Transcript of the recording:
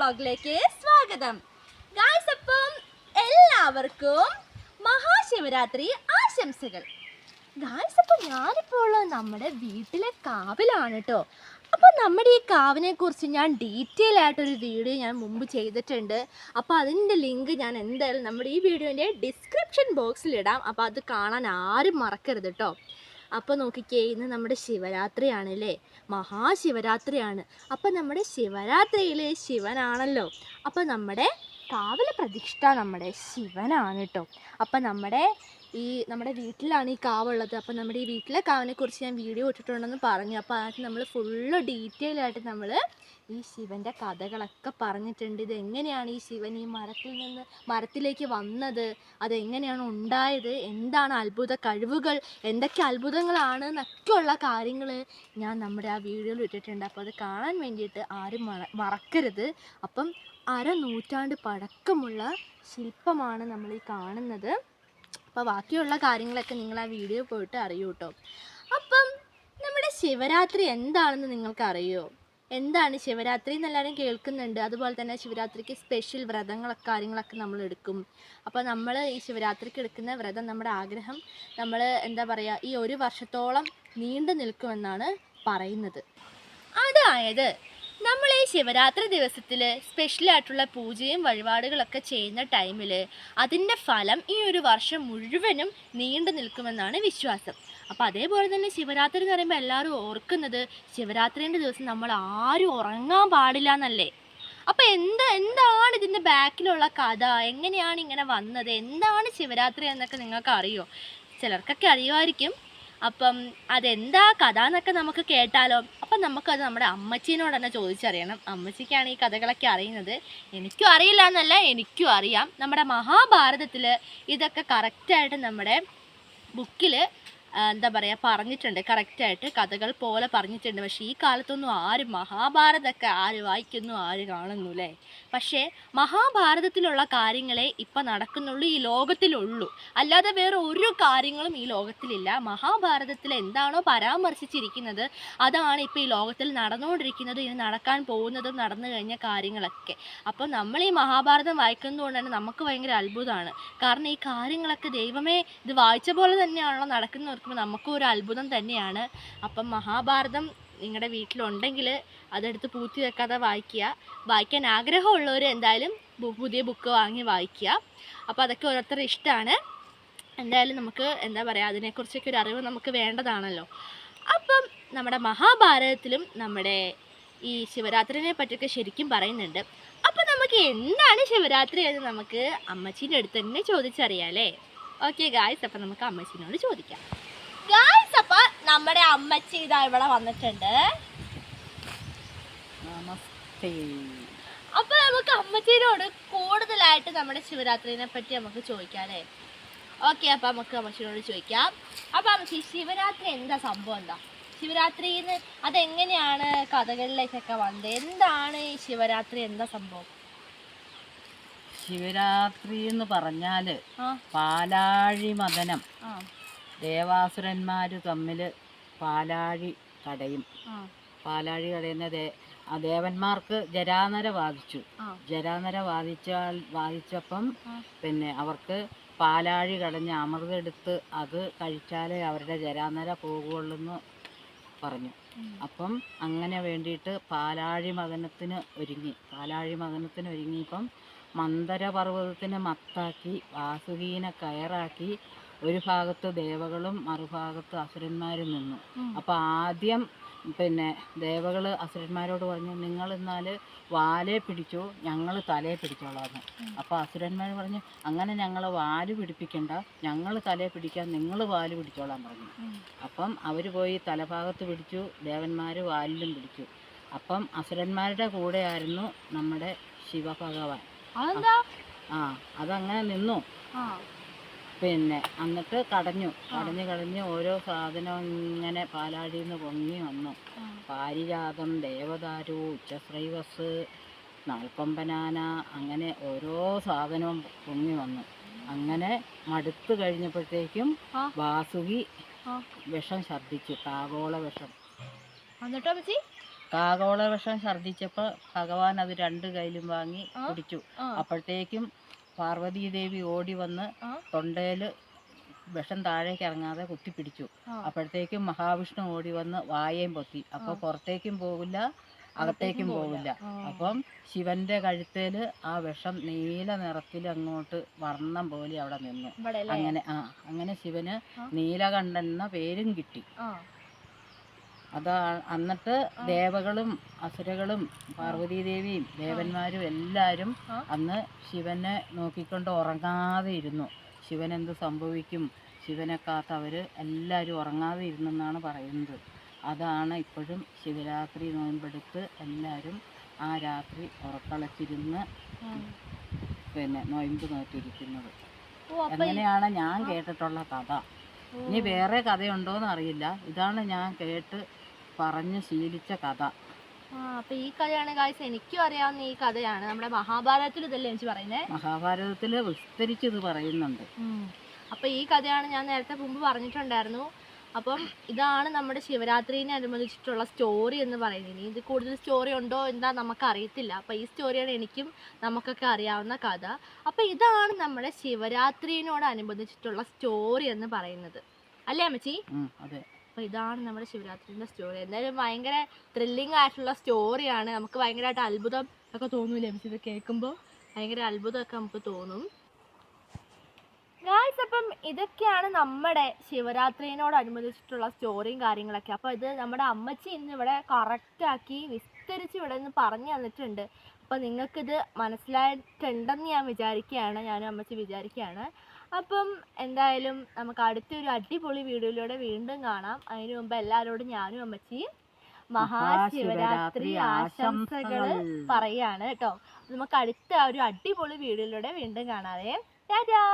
വ്ളോഗിലേക്ക് സ്വാഗതം. ഗായ്സ്, അപ്പം എല്ലാവർക്കും മഹാശിവരാത്രി ആശംസകൾ. ഗായ്സ്, അപ്പം ഞാനിപ്പോൾ ഉള്ളത് നമ്മുടെ വീട്ടിലെ കാവിലാണ് കേട്ടോ. അപ്പോൾ നമ്മുടെ ഈ കാവിനെ കുറിച്ച് ഞാൻ ഡീറ്റെയിൽ ആയിട്ടൊരു വീഡിയോ ഞാൻ മുമ്പ് ചെയ്തിട്ടുണ്ട്. അപ്പോൾ അതിൻ്റെ ലിങ്ക് ഞാൻ എന്തായാലും നമ്മുടെ ഈ വീഡിയോൻ്റെ ഡിസ്ക്രിപ്ഷൻ ബോക്സിലിടാം. അപ്പോൾ അത് കാണാൻ ആരും മറക്കരുത് കേട്ടോ. അപ്പോൾ നോക്കിക്കേ, ഇന്ന് നമ്മുടെ ശിവരാത്രിയാണല്ലേ, മഹാശിവരാത്രിയാണ്. അപ്പോൾ നമ്മുടെ ശിവരാത്രിയിൽ ശിവനാണല്ലോ. അപ്പോൾ നമ്മുടെ കാവല പ്രതിഷ്ഠ നമ്മുടെ ശിവനാണ് കേട്ടോ. അപ്പം നമ്മുടെ വീട്ടിലാണ് ഈ കാവുള്ളത്. അപ്പം നമ്മുടെ ഈ വീട്ടിലെ കാവിനെ കുറിച്ച് ഞാൻ വീഡിയോ ഇട്ടിട്ടുണ്ടെന്ന് പറഞ്ഞു. അപ്പോൾ അതിനകത്ത് നമ്മൾ ഫുള്ള് ഡീറ്റെയിൽ ആയിട്ട് നമ്മൾ ഈ ശിവൻ്റെ കഥകളൊക്കെ പറഞ്ഞിട്ടുണ്ട്. ഇതെങ്ങനെയാണ് ഈ ശിവൻ ഈ മരത്തിലേക്ക് വന്നത്, അതെങ്ങനെയാണ് ഉണ്ടായത്, എന്താണ് അത്ഭുത കഴിവുകൾ, എന്തൊക്കെ അത്ഭുതങ്ങളാണ് എന്നൊക്കെയുള്ള കാര്യങ്ങൾ ഞാൻ നമ്മുടെ ആ വീഡിയോയിൽ ഇട്ടിട്ടുണ്ട്. അപ്പോൾ അത് കാണാൻ വേണ്ടിയിട്ട് ആരും മറക്കരുത്. അപ്പം 1/2 നൂറ്റാണ്ട് പഴക്കമുള്ള ശില്പമാണ് നമ്മൾ ഈ കാണുന്നത്. അപ്പോൾ ബാക്കിയുള്ള കാര്യങ്ങളൊക്കെ നിങ്ങൾ ആ വീഡിയോ പോയിട്ട് അറിയൂ കേട്ടോ. അപ്പം നമ്മുടെ ശിവരാത്രി എന്താണെന്ന് നിങ്ങൾക്ക് അറിയുമോ? എന്താണ് ശിവരാത്രി എന്നെല്ലാവരും കേൾക്കുന്നുണ്ട്. അതുപോലെ തന്നെ ശിവരാത്രിക്ക് സ്പെഷ്യൽ വ്രതങ്ങളൊക്കെ കാര്യങ്ങളൊക്കെ നമ്മൾ എടുക്കും. അപ്പോൾ നമ്മൾ ഈ ശിവരാത്രിക്ക് എടുക്കുന്ന വ്രതം, നമ്മുടെ ആഗ്രഹം നമ്മൾ എന്താ പറയുക, ഈ 1 വർഷത്തോളം നീണ്ടു നിൽക്കുമെന്നാണ് പറയുന്നത്. അതായത് നമ്മൾ ഈ ശിവരാത്രി ദിവസത്തിൽ സ്പെഷ്യലായിട്ടുള്ള പൂജയും വഴിപാടുകളൊക്കെ ചെയ്യുന്ന ടൈമിൽ അതിൻ്റെ ഫലം ഈ 1 വർഷം മുഴുവനും നീണ്ടു നിൽക്കുമെന്നാണ് വിശ്വാസം. അപ്പോൾ അതേപോലെ തന്നെ ശിവരാത്രി എന്ന് പറയുമ്പോൾ എല്ലാവരും ഓർക്കുന്നത് ശിവരാത്രിൻ്റെ ദിവസം നമ്മൾ ആരും ഉറങ്ങാൻ പാടില്ല എന്നല്ലേ. അപ്പോൾ എന്താണ് ഇതിൻ്റെ ബാക്കിലുള്ള കഥ, എങ്ങനെയാണ് ഇങ്ങനെ വന്നത്, എന്താണ് ശിവരാത്രി എന്നൊക്കെ നിങ്ങൾക്ക് അറിയുമോ? ചിലർക്കൊക്കെ അറിയുമായിരിക്കും. അപ്പം അതെന്താ കഥ എന്നൊക്കെ നമുക്ക് കേട്ടാലോ? അപ്പം നമുക്കത് നമ്മുടെ അമ്മച്ചീനോട് തന്നെ ചോദിച്ചറിയണം. അമ്മച്ചിക്കാണ് ഈ കഥകളൊക്കെ അറിയുന്നത്. എനിക്കും അറിയില്ല എന്നല്ല, എനിക്കും അറിയാം. നമ്മുടെ മഹാഭാരതത്തിൽ ഇതൊക്കെ കറക്റ്റായിട്ട് നമ്മുടെ ബുക്കിൽ എന്താ പറയുക പറഞ്ഞിട്ടുണ്ട്, കറക്റ്റായിട്ട് കഥകൾ പോലെ പറഞ്ഞിട്ടുണ്ട്. പക്ഷേ ഈ കാലത്തൊന്നും ആരും മഹാഭാരതമൊക്കെ ആര് വായിക്കുന്നു, ആര് കാണുന്നു അല്ലേ? പക്ഷേ മഹാഭാരതത്തിലുള്ള കാര്യങ്ങളെ ഇപ്പം നടക്കുന്നുള്ളൂ, ഈ ലോകത്തിലുള്ളൂ. അല്ലാതെ വേറെ ഒരു കാര്യങ്ങളും ഈ ലോകത്തിലില്ല. മഹാഭാരതത്തിൽ എന്താണോ പരാമർശിച്ചിരിക്കുന്നത് അതാണ് ഇപ്പോൾ ഈ ലോകത്തിൽ നടന്നുകൊണ്ടിരിക്കുന്നത്, ഇനി നടക്കാൻ പോകുന്നതും നടന്നു കഴിഞ്ഞ കാര്യങ്ങളൊക്കെ. അപ്പോൾ നമ്മൾ ഈ മഹാഭാരതം വായിക്കുന്നതുകൊണ്ട് തന്നെ നമുക്ക് ഭയങ്കര അത്ഭുതമാണ്. കാരണം ഈ കാര്യങ്ങളൊക്കെ ദൈവമേ ഇത് വായിച്ച പോലെ തന്നെയാണല്ലോ നടക്കുന്നത്. നമുക്കും ഒരു അത്ഭുതം തന്നെയാണ്. അപ്പം മഹാഭാരതം നിങ്ങളുടെ വീട്ടിലുണ്ടെങ്കിൽ അതെടുത്ത് പൂത്തി വെക്കാതെ വായിക്കാൻ ആഗ്രഹമുള്ളവർ എന്തായാലും പുതിയ ബുക്ക് വാങ്ങി വായിക്കുക. അപ്പോൾ അതൊക്കെ ഓരോരുത്തരുടെ ഇഷ്ടമാണ്. എന്തായാലും നമുക്ക് എന്താ പറയുക, അതിനെക്കുറിച്ചൊക്കെ ഒരു അറിവ് നമുക്ക് വേണ്ടതാണല്ലോ. അപ്പം നമ്മുടെ മഹാഭാരതത്തിലും നമ്മുടെ ഈ ശിവരാത്രിനെ പറ്റിയൊക്കെ ശരിക്കും പറയുന്നുണ്ട്. അപ്പം നമുക്ക് എന്താണ് ശിവരാത്രി എന്ന് നമുക്ക് അമ്മച്ചീൻ്റെ അടുത്ത് തന്നെ ചോദിച്ചറിയാം അല്ലേ? ഓക്കെ ഗായ്സ്, അപ്പം നമുക്ക് അമ്മച്ചീനോട് ചോദിക്കാം. ഗായ്സ്, അപ്പം നമ്മുടെ അമ്മച്ചി ഇതാ ഇവിടെ വന്നിട്ടുണ്ട്. നമസ്തേ. അപ്പം നമുക്ക് അമ്മച്ചീനോട് കൂടുതലായിട്ട് നമ്മുടെ ശിവരാത്രിനെ പറ്റി നമുക്ക് ചോദിക്കാം അല്ലേ? ഓക്കെ, അപ്പം നമുക്ക് അമ്മച്ചീനോട് ചോദിക്കാം. അപ്പം അമ്മച്ചി, ശിവരാത്രി എന്താ സംഭവം? എന്താ ശിവരാത്രിന്ന്, അതെങ്ങനെയാണ് കഥകളിലേക്കൊക്കെ വന്നത്? എന്താണ് ഈ ശിവരാത്രി, എന്താ സംഭവം? ശിവരാത്രി എന്ന് പറഞ്ഞാൽ പാലാഴി മദനം. ദേവാസുരന്മാർ തമ്മിൽ പാലാഴി കടയുന്ന ദേവന്മാർക്ക് ജരാനര ബാധിച്ചു. ജരാനര ബാധിച്ചപ്പം പിന്നെ അവർക്ക് പാലാഴി കടഞ്ഞ് അമൃതം എടുത്ത് അത് കഴിച്ചാലേ അവരുടെ ജരാനര പോകുള്ളെന്ന് പറഞ്ഞു. അപ്പം അങ്ങനെ വേണ്ടിയിട്ട് പാലാഴി മദനത്തിന് ഒരുങ്ങിയപ്പം മന്ദരപർവ്വതത്തിനെ മത്താക്കി വാസുകീനെ കയറാക്കി ഒരു ഭാഗത്ത് ദേവകളും മറുഭാഗത്ത് അസുരന്മാരും നിന്നു. അപ്പോൾ ആദ്യം പിന്നെ ദേവകൾ അസുരന്മാരോട് പറഞ്ഞു, നിങ്ങൾ എന്നാൽ വാലേ പിടിച്ചോ, ഞങ്ങൾ തലയെ പിടിച്ചോളാന്ന്. അപ്പോൾ അസുരന്മാർ പറഞ്ഞു, അങ്ങനെ ഞങ്ങൾ വാല് പിടിപ്പിക്കണ്ട, ഞങ്ങൾ തലയെ പിടിക്കാൻ, നിങ്ങൾ വാല് പിടിച്ചോളാൻ പറഞ്ഞു. അപ്പം അവർ പോയി തലഭാഗത്ത് പിടിച്ചു, ദേവന്മാർ വാലിലും പിടിച്ചു. അപ്പം അസുരന്മാരുടെ കൂടെയായിരുന്നു നമ്മുടെ ശിവഭഗവാൻ. അതങ്ങനെ നിന്നു. പിന്നെ എന്നിട്ട് കടഞ്ഞ് ഓരോ സാധനം ഇങ്ങനെ പാലാഴിയിൽ നിന്ന് പൊങ്ങി വന്നു. പാരിജാതം, ദേവദാരു, ഉച്ചശ്രൈവസ്, നാൽക്കൊമ്പനാന, അങ്ങനെ ഓരോ സാധനവും പൊങ്ങി വന്നു. അങ്ങനെ മടുത്ത് കഴിഞ്ഞപ്പോഴത്തേക്കും വാസുകി വിഷം ഛർദ്ദിച്ചു, കാകോള വിഷം. കാകോള വിഷം ഛർദ്ദിച്ചപ്പോൾ ഭഗവാൻ അത് 2 കൈയിലും വാങ്ങി ആ. കുടിച്ചു. ആ. അപ്പോഴത്തേക്കും പാർവതീദേവി ഓടി വന്ന് ആ. തൊണ്ടയിൽ വിഷം താഴേക്ക് ഇറങ്ങാതെ കുത്തിപ്പിടിച്ചു. ആ. അപ്പോഴത്തേക്കും മഹാവിഷ്ണു ഓടി വന്ന് വായേം പൊത്തി. അപ്പോൾ പുറത്തേക്കും പോകില്ല, അകത്തേക്കും പോകില്ല. അപ്പം ശിവന്റെ കഴുത്തേൽ ആ വിഷം നീല നിറത്തിൽ അങ്ങോട്ട് വർണ്ണം പോലെ അവിടെ നിന്നു. അങ്ങനെ ശിവന് നീലകണ്ഠൻ എന്ന പേരും കിട്ടി. അതാ എന്നിട്ട് ദേവകളും അസുരകളും പാർവതീദേവിയും ദേവന്മാരും എല്ലാവരും അന്ന് ശിവനെ നോക്കിക്കൊണ്ട് ഉറങ്ങാതെ ഇരുന്നു. ശിവനെന്ത് സംഭവിക്കും, ശിവനെ കാത്ത് അവർ എല്ലാവരും ഉറങ്ങാതെ ഇരുന്നെന്നാണ് പറയുന്നത്. അതാണ് ഇപ്പോഴും ശിവരാത്രി നോയമ്പെടുത്ത് എല്ലാവരും ആ രാത്രി ഉറക്കളച്ചിരുന്ന് പിന്നെ നോയമ്പ് നോറ്റിരിക്കുന്നത്. അങ്ങനെയാണ് ഞാൻ കേട്ടിട്ടുള്ള കഥ. ഇനി വേറെ കഥയുണ്ടോയെന്ന് അറിയില്ല. ഇതാണ് ഞാൻ കേട്ട് പറഞ്ഞ് ശീലിച്ച കഥ. അപ്പൊ ഈ കഥയാണ് ഗായ്സ് എനിക്കും അറിയാവുന്ന ഈ കഥയാണ്. നമ്മുടെ മഹാഭാരതത്തിൽ ഇതല്ലേ എനിക്ക് പറയുന്നേ? മഹാഭാരതത്തിൽ വിസ്തരിച്ചത് പറയുന്നുണ്ട്. അപ്പൊ ഈ കഥയാണ് ഞാൻ നേരത്തെ മുമ്പ് പറഞ്ഞിട്ടുണ്ടായിരുന്നു. അപ്പം ഇതാണ് നമ്മുടെ ശിവരാത്രിനെ അനുബന്ധിച്ചിട്ടുള്ള സ്റ്റോറി എന്ന് പറയുന്നത്. ഇത് കൂടുതൽ സ്റ്റോറി ഉണ്ടോ എന്താ നമുക്ക് അറിയത്തില്ല. അപ്പം ഈ സ്റ്റോറിയാണ് എനിക്കും നമുക്കൊക്കെ അറിയാവുന്ന കഥ. അപ്പം ഇതാണ് നമ്മുടെ ശിവരാത്രിനോട് അനുബന്ധിച്ചിട്ടുള്ള സ്റ്റോറി എന്ന് പറയുന്നത്, അല്ലേ അമ്മച്ചി? അതെ. അപ്പോൾ ഇതാണ് നമ്മുടെ ശിവരാത്രിൻ്റെ സ്റ്റോറി. എന്തായാലും ഭയങ്കര ത്രില്ലിംഗ് ആയിട്ടുള്ള സ്റ്റോറിയാണ്. നമുക്ക് ഭയങ്കരമായിട്ട് അത്ഭുതം ഒക്കെ തോന്നൂലേ അമ്മച്ചി? ഇത് കേൾക്കുമ്പോൾ ഭയങ്കര അത്ഭുതമൊക്കെ നമുക്ക് തോന്നും. ഗായ്സ്, അപ്പം ഇതൊക്കെയാണ് നമ്മുടെ ശിവരാത്രിനോടനുബന്ധിച്ചിട്ടുള്ള സ്റ്റോറിയും കാര്യങ്ങളൊക്കെ. അപ്പോൾ ഇത് നമ്മുടെ അമ്മച്ചി ഇന്ന് ഇവിടെ കറക്റ്റാക്കി വിസ്തരിച്ച് ഇവിടെ നിന്ന് പറഞ്ഞു തന്നിട്ടുണ്ട്. അപ്പോൾ നിങ്ങൾക്കിത് മനസ്സിലായിട്ടുണ്ടെന്ന് ഞാൻ വിചാരിക്കുകയാണ്, ഞാനും അമ്മച്ചി വിചാരിക്കുകയാണ്. അപ്പം എന്തായാലും നമുക്ക് അടുത്തൊരു അടിപൊളി വീഡിയോയിലൂടെ വീണ്ടും കാണാം. അതിനു മുമ്പ് എല്ലാവരോടും ഞാനും അമ്മച്ചിയും മഹാശിവരാത്രി ആശംസകൾ പറയാണ് കേട്ടോ. നമുക്ക് അടുത്ത ഒരു അടിപൊളി വീഡിയോയിലൂടെ വീണ്ടും കാണാവേ. ടാറ്റാ.